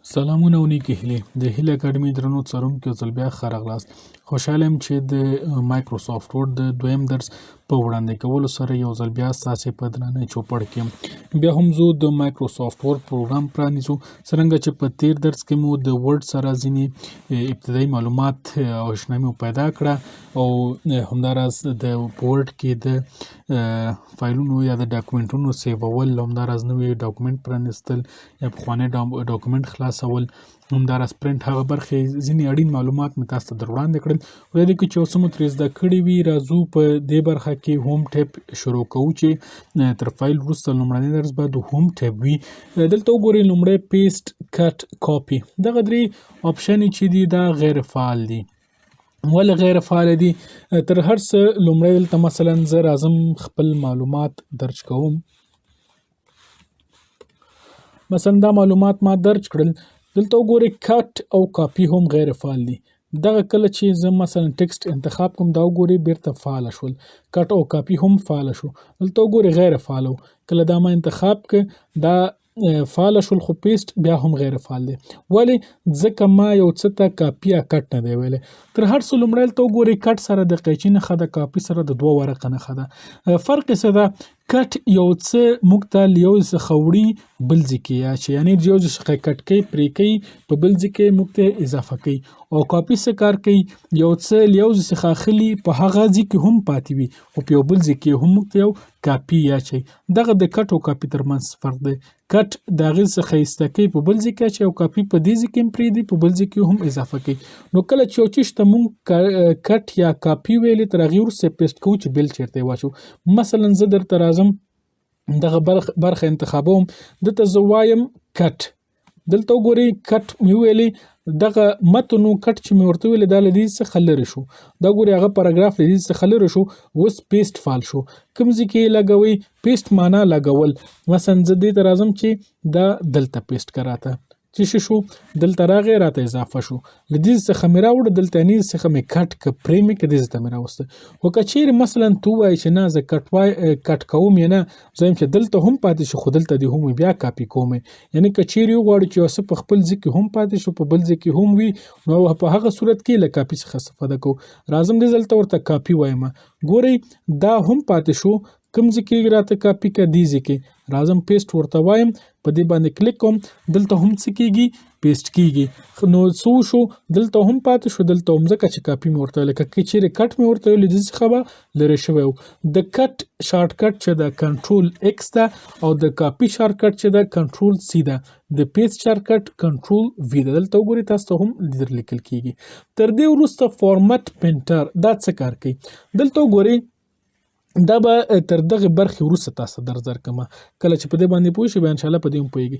سلامونه او نیکې هیلې د هیله اکاډمي درنو څارونکو ځل بیا ښه راغلاست. خوشحاله یم چې د مایکروسافټ ورډ د دویم درس په وړاندې کولو سره یو ځل بیا ستاسې په درانه چوپړ کې یم. بیا هم زه د مایکروسافټ ورډ پروګرام پرانیزو، څرنګه چې په تیر درس کې مو د ورډ سره ځینې ابتدایي معلومات او اشنایي مو پیدا کړه او همداراز د ورډ کې د فایلونو یا د ډاکومنټونو سیوول، همداراز نوی ډاکومنټ پرانیستل یا پخوانی ډاکومنټ خلاصول، همداراز پرنټ، هغه برخې ځینې اړین معلومات مې تاسو ته در وړاندې کړل. خدای دې کړي چې اوس مو ترې زده کړي وي. راځو په دې برخه کې هوم ټیب شروع کوو چې تر فایل وروسته لومړنی درس به د هوم ټیب وي. دلته وګورئ لومړی پیسټ، کټ، کاپي، دغه درې آپشن چې دي دا غیر فعال دي. ولې غیر فعال دي؟ تر هر څه لومړی دلته مثلا زه راځم خپل معلومات درج کوم. مثلا دا معلومات ما درج کړل. دلته وګورئ کټ او کاپي هم غیر فعال دي. دغه کله چې زه مثلا ټکسټ انتخاب کوم دا وګورئ بیرته فعال شول. کټ او کاپي هم فعال شو. دلته وګورئ غیر فعال و. کله دا ما انتخاب ک دا فعال شول، خو پیسټ بیا هم غیر فعال دی. ولې؟ ځکه ما یو څه ته کاپي یا کټ نه دی ویلی. تر هر څه لومړی دلته وګورئ کټ سره د قیچي نښه ده، کاپي سره د 2 ورقه نښه ده. فرق یې څه ده؟ کټ یو څه موږ ته له یو ځای څخه وړي بل ځای کې یا چې یعنې یو ځای څخه کټ کوي، پرې کوي، په بل ځای کې موږ ته اضافه کوي. او کاپي څه کار کوي؟ یو څه له یو ځای څخه اخلي، په هغه ځای کې هم پاتې وي او په یو بل ځای کې هم موږ ته یو کاپي اچوي. دغه د کټ او کاپي ترمنځ فرق دی. کټ د هغې څخه ایسته کوي، په بل ځای کې اچوي، او کاپي په دې ځای کې هم پرېږدي، په بل ځای کې هم اضافه کوي. نو کله چې یو چیز ته موږ کټ یا کاپي ویلې، تر هغې وروسته پیسټ کوو چې بل چېرته یې واچوو. مثلا زه درته راځم دغه برخه انتخابوم، دلته زه وایم کټ. دلته وګورئ کټ مې وویلې، دغه متن کټ چې مې ورته ویلې دا له دې څخه لرې شو. دا ګورئ هغه پاراګراف له دې څخه لرې شو. اوس پیسټ فعال شو. کوم ځای کې یې لګوئ؟ پیسټ معنا لګول. مثلا زه دې ته راځم چې دا دلته پیسټ که راته څه شو؟ دلته راغی، راته اضافه شو. له دې څخه مې راوړه، دلته نې څخه مې کټ که پرې مې که دې ته مې راوسته. خو که چیرې مثلا ته ووایې چې نه زه کټ کوم یې نه، زه وایم چې دلته هم پاتې شو، خو دلته دې هم بیا کاپي کوم. یعنې که چیرې وغواړو چې یو څه په خپل ځای کې هم پاتې شو، په بل ځای کې هم وي، نو په هغه صورت کې له کاپي څخه استفاده کوو. راځم دې دلته ورته کاپي وایم. ګورئ دا هم پاتې شو. کوم ځای کې راته کاپي که دې ځای کې راځم پیسټ ورته وایم، په دې باندې کلیک کوم، دلته هم څه کېږي؟ پیسټ کېږي. نو څه وشو؟ دلته هم پاتې شو، دلته هم، ځکه چې کاپي مې ورته ویلې. که چیرې کټ مې ورته ویلې، دې څخه به لرې شوی و. د کټ شارټ کټ چې ده کنټرول ایکس ده، او د کاپي شارټ کټ چې ده کنټرول سی ده. د پیسټ شارټ کټ کنټرول وی ده. دلته وګورئ تاسو ته هم در لیکل کېږي. تر دې وروسته فارمټ پینټر دا څه کار کوي؟ دلته وګورئ دا به تر دغه برخې وروسته تاسو در کومه. کله چې په دې باندې پوه شئ بیا انشاءالله په دې هم پوهېږئ.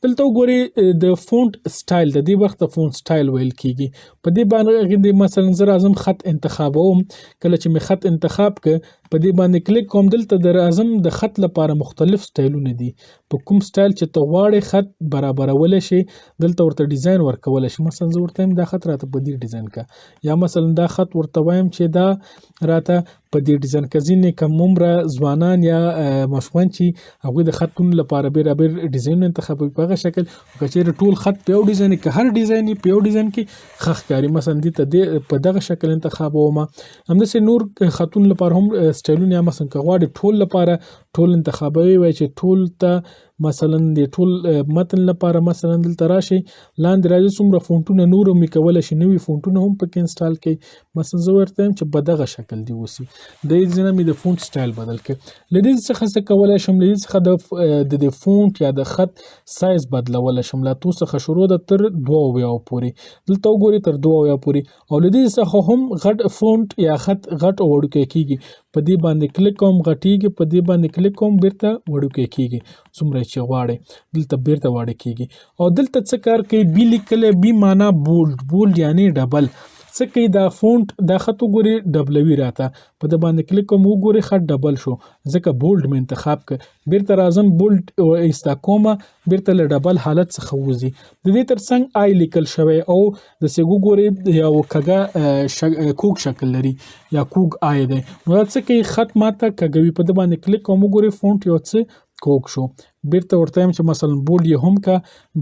دلته وګورئ د فونټ سټایل، د دې وخت ته فونټ سټایل ویل کېږي. په دې باندې مثلا زه راځم خط انتخابوم. کله چې مې خط انتخاب که، په دې باندې کلیک کوم، دلته د راځم د خط لپاره مختلف سټایلونه دي. په کوم سټایل چې ته غواړې خط برابرولی شي، دلته ورته ډیزاین ورکولی شي. مثلا زه ورته وایم دا خط راته په دې ډیزاین که، یا مثلا دا خط ورته وایم چې دا راته په دې ډیزاین که. ځینې کم عمره ځوانان یا ماشومان چې هغوی د خطونو لپاره بېلابېل ډیزاینونه انتخابوي په هغه شکل. که چیرې ټول خط په یو ډیزاین که هر ډیزاین یې په یو ډیزاین کې ښه ښکاري، مثلا دې ته په دغه شکل انتخابوم. همداسې نور خطونو لپاره هم سټایلونه، یا مثلا که غواړې ټول لپاره ټول انتخابوي، وایي چې ټول ته مثلا د ټول متن لپاره مثلا دلته راشي، لاندې راځي څومره فونټونه نور هم یې کولی شي، نوي فونټونه هم پکې انسټال کړئ. مثلا زه ورته وایم چې په دغه شکل دې وسي. د دې ځای نه مې د فونټ سټایل بدل کړ. له دې څخه څه کولی شم؟ له دې څخه د فونټ یا د خط سایز بدلولی شم. له 2 څخه شروع ده تر 2 پورې. دلته وګورئ تر 2 پورې. او له دې څخه هم غټ فونټ یا خط غټ او وړوکی کېږي. په دې باندې کلیک کوم، غټېږي، په دې باندې کلیک کوم، بیرته وړوکی کېږي. څومره چې غواړئ دلته بیرته واړه کېږي. او دلته څه کار کوي؟ بي لیکلی، بي معنا بولډ یعنې ډبل. څه کوي دا فونټ؟ دا خط وګورئ ډبلوي راته. په دې باندې کلیک کوم، وګورئ خط ډبل شو، ځکه بولډ مې انتخاب کړ. بیرته راځم بولډ ایسته کومه، بیرته له ډبل حالت څخه وځي. د دې تر څنګ آی لیکل شوی، او داسې وګورئ یو کږه کوږ شکل لري یا کوږ آی دی. نو دا څه کوي؟ خط ماته کږوي. په دې باندې کلیک کوم، وګورئ فونټ یو څه کوږ شو. بیرته ورته چې مثلا بولډ یې هم کا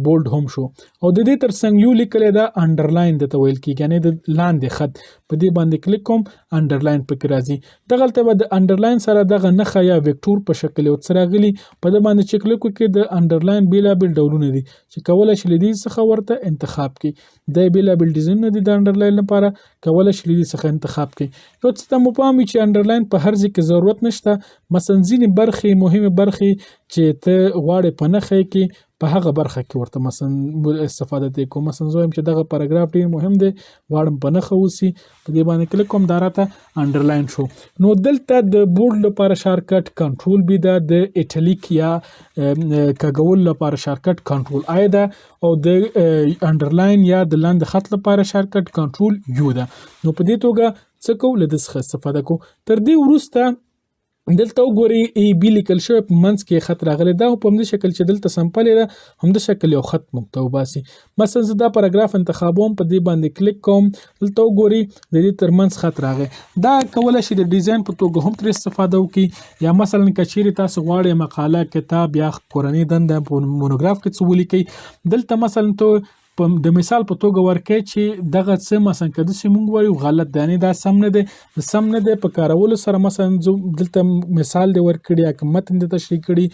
بولډ هم شو. او د دې ترڅنګ یو لیکل دا انډرلاین د تویل کیږي، یعنی د لاندې خط په دې باندې کلیک کوم انډرلاین پکې راځي. دغلته به د انډرلاین سره دغه نښه یا وکټور په شکل یو څه راغلي، په دې باندې چې کلیک وکړئ د انډرلاین بیلابیل ډولونه دي چې کولای شي له دې څخه ورته انتخاب کړئ. د بیلابیل ډیزاینونه دي د انډرلاین لپاره، کولای شي له دې څخه انتخاب کړئ. یو څه ته مو پام وي چې انډرلاین په هر ځای کې ضرورت نشته، مثلا ځینې برخې مهمه برخې چې ته غواړې په نښه کې په هغه برخه کې ورته مثلا استفاده دی کوم. مثلا زه وایم چې دغه پاراګراف ډیر مهم دی غواړم په نښه اوسي، په دې باندې کلیک کوم دا راته انډرلاین شو. نو دلته د بورډ لپاره شارټکټ کنټرول بی ده، د ایټالیک یا کاږول لپاره شارټکټ کنټرول آی ده، او د انډرلاین یا د لاندې خط لپاره شارټکټ کنټرول یو ده. نو په دې توګه څه کوو له دې څخه استفاده کوو. تر دې وروسته دلته وګورئ ای بي لیکل شوی په منځ کې خط راغلی، دا په همدې شکل چې دلته سمپل ده همدې شکل یو خط موږ ته وباسي. مثلا زه دا پاراګراف انتخابوم، په دې باندې کلیک کوم، دلته وګورئ د دې ترمنځ خط راغی. دا کولای شي د ډیزاین په توګه هم ترې استفاده وکړي، یا مثلا که چیرې تاسو غواړئ مقاله، کتاب یا کورنۍ دنده په مونوګراف کې څه ولیکئ، دلته مثلا ته د مثال په توګه ورکړئ چې دغه څه مثلا که داسې موږ وایو غلط دی، یعنې دا سم نه دی، سم نه دی په کارولو سره مثلا دلته مثال دی ورکړي یا که متن دی تشریح کړي،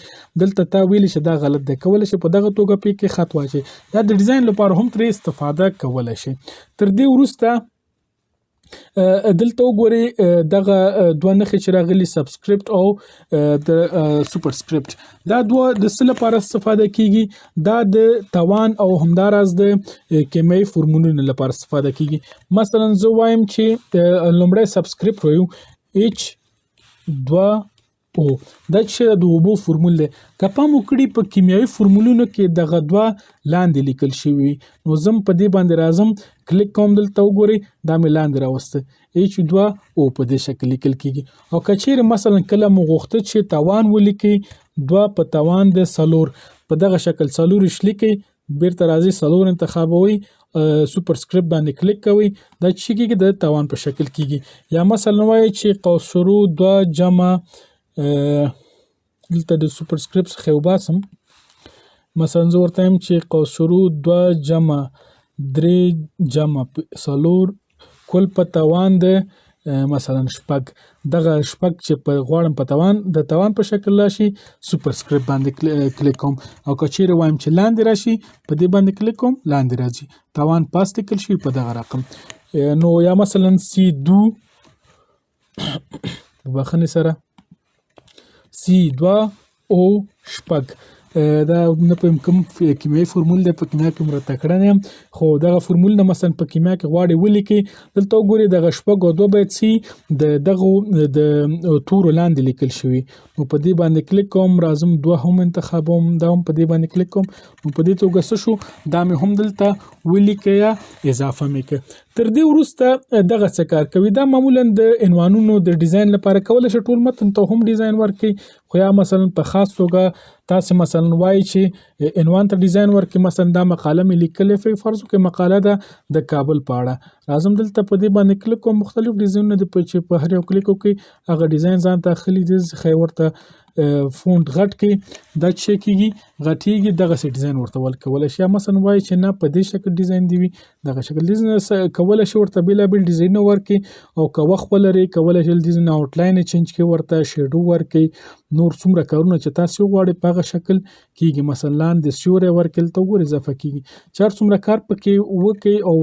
دلته تا ویلي چې دا غلط دی، کولی شي په دغه توګه پې کې خط واچوي، یا د ډیزاین لپاره هم ترې استفاده کولی شي. تر دې وروسته دلته وګورئ دغه دوه نښې چې راغلي سبسکرپټ او د سوپرسکرپټ، دا دوه د څه لپاره استفاده کیږي؟ دا د توان او همداراز د کیمیاوي فورمولونو لپاره استفاده کیږي. مثلا زه وایم چې لومړی سبسکرپټ وایو H2O، دا چې د اوبو فورمول دی. که پام وکړي په کیمیاوي فورمولونو کې دغه دوه لاندې لیکل شوي، نو زه په دې باندې راځم کلیک کوم، دلته وګورئ دا مې لاندې راوسته H2O په دې شکل لیکل کیږي. او که چیرې مثلا کله مو غوښته چې توان ولیکئ، 2 په توان د 4 په دغه شکل 4 لیکئ، بیرته راځي 4 انتخابوي، سوپرسکرپټ باندې کلیک کوئ، دا چې کیږي د توان په شکل کیږي. یا مثلا وایي چې قوس شروع 2 جمع دلته د سوپرسکرپټ څخه وباسم، مثلا زه ورته وایم چې قوس شروع 2 جمع 3 جمع 4 کل په توان د مثلا 6، دغه 6 چې په غواړم په توان د توان په شکل راشي، سوپرسکرپټ باندې کلیک کوم. او که چیرې وایم چې لاندې راشي، په دې باندې کلیک کوم، لاندې راځي، توان پاس لیکل شي په دغه رقم. نو یا مثلا C2 بخښنې سره C2O 6، دا نه پوهیم کوم کیمیاوي فورمول دی، په کیمیا کې مرته کړی نه یم، خو دغه فورمول نه مثلا په کیمیا کې غواړئ ولیکئ، دلته وګورئ دغه 6 او 2 باید سي د دغو د تورو لاندې لیکل شوي. نو په دې باندې کلیک کوم، راځم 2 هم انتخابوم، دا هم په دې باندې کلیک کوم، نو په دې توګه څه شو، دا مې هم دلته ولیکئ یا اضافه مې کړه. تر دې وروسته دغه څه کار کوي، دا معمولا د عنوانونو د ډیزاین لپاره کولی شي ټول متن ته هم ډیزاین ورکړي، خو یا مثلا په خاص توګه تاسو مثلا وایي چې عنوان ته ډیزاین ورکړي، مثلا دا مقاله مې لیکلې، فرض وکړئ مقاله ده د کابل په اړه، راځم دلته په دې باندې کلیک کوم، مختلف ډیزاینونه دي چې په هر یو کلیک وکړئ هغه ډیزاین ځان ته اخلي، د څخه ورته فونټ غټ کړي، دا چې کېږي غټېږي، دغسې ډیزاین ورته ورکولی شي. یا مثلا وایي چې نه په دې شکل ډیزاین دی وي، دغه شکل ډیزاین کولی شي ورته بېلابېل ډیزاینونه ورکړي، او که وخت ولرئ کولی شي ډیزاین آوټلاین یې چینج کړي، ورته شیډو ورکړي، نور څومره کارونه چې تاسو وغواړئ په هغه شکل کېږي. مثلا لاندې سیوری ورکړي، دلته وګورئ اضافه کېږي، چې هر څومره کار پکې وکړئ او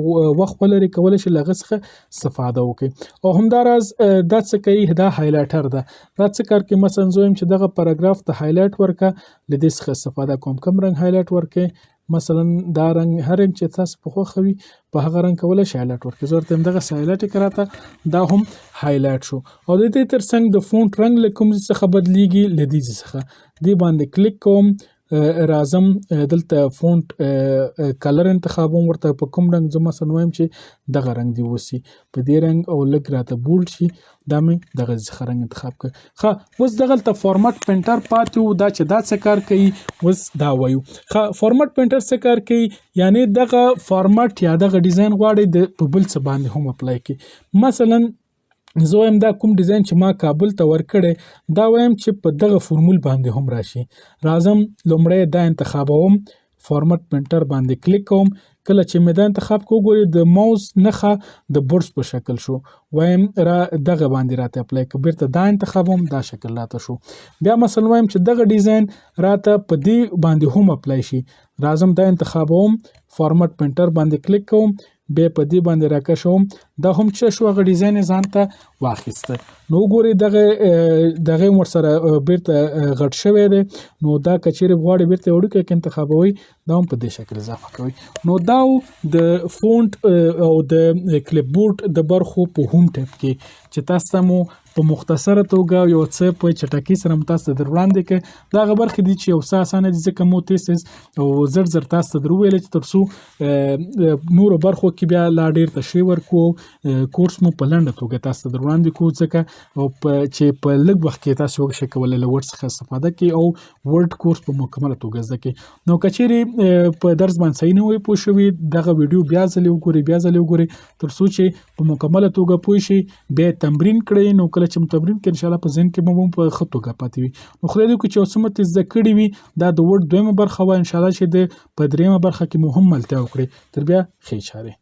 وخت ولرئ کولی شي له هغه څخه استفاده وکړئ. او همداراز دا څه کوي، دا هایلایټر ده، دا څه کار کوي، مثلا زه وایم چې دغه پاراګراف ته هایلایټ ورکړه، له دې څخه استفاده کوم، کوم رنګ هایلایټ ورکړئ، مثلا دا رنګ، هر رنګ چې تاسو په خوښه وي په هغه رنګ کولی شئ هایلایټ ورکړئ. زه ورته وایم دغسې هایلایټ یې کړه، دا هم هایلایټ شو. او د دې ترڅنګ د فونټ رنګ له کوم ځای څخه بدلیږي، له دې ځای څخه دې باندې کلیک کوم، راځم دلته فونټ کلر انتخابوم، ورته په کوم رنګ زه مثلا وایم چې دغه رنګ دی اوسي، په دې رنګ، او لږ راته بولډ شي، دا مې دغه څخه رنګ انتخاب کړ. ښه، اوس دغلته فارمټ پینټر پاتې وو، دا چې دا څه کار کوي اوس دا وایو. ښه، فارمټ پینټر څه کار کوي، یعنی دغه فارمټ یا دغه ډیزاین غواړئ د په بل څه باندې هم اپلای کړئ. مثلا زه وایم دا کوم ډیزاین چې ما کابل ته ورکړی دا وایم چې په دغه فورمول باندې هم راشي. راځم لومړی دا انتخابوم، فارمټ پرنټر باندې کلیک کوم. کله چې مې دا انتخاب کو ګوري د ماوس نښه د برس په شکل شو، وایم را دغه باندې راته اپلای که بیرته دا انتخابوم دا شکل راته شو. بیا مثلا وایم چې دغه ډیزاین راته په دې باندې هم اپلای شي. راځم دا انتخابوم، فارمټ پرنټر باندې کلیک کوم، بیا په دې باندې راکشوم، دا هم چې شو هغه ډیزاین یې ځان ته واخیسته. نو وګورئ دغه هم ورسره بیرته غټ شوی دی. نو دا که چیرې غواړئ بیرته وړوکی که انتخابوئ دا هم په دې شکل اضافه کوئ. نو دا د فونټ او د کلیپ بورډ د برخو په هوم ټیب کې چې تاسو ته مو په مختصره توګه یو څه په چټکۍ سره مو تاسو ته در وړاندې کړ. دغه برخې دي چې یو څه اسانه دي ځکه مو تیز او زر تاسو ته در وویل چې تر څو نورو برخو کې بیا لا ډېر تشریح ورکړو، کورس مو په لنډه توګه تاسو ته در وړاندې کوو ځکه چې په لږ وخت کې تاسو وشئ کولی له ورډ څخه استفاده کړئ او ورډ کورس په مکمله توګه زده کړئ. نو که چیرې په درس باندې صحیح نه وئ پوه شوي دغه ویډیو بیا ځلې وګورئ تر څو چې په مکمله توګه پوه شئ. بیا تمرین کړئ. نو کله چې مو تمرین کړئ انشاءالله په ذهن کې مو په ښه توګه پاتې وي. نو خدای دې وکړي چې یو څه مو ترې زده کړي وي. دا د ورډ دویمه برخه وه، انشاءالله چې په درېیمه برخه کې مو هم ملتیا وکړئ. تر بیا ښې چارې.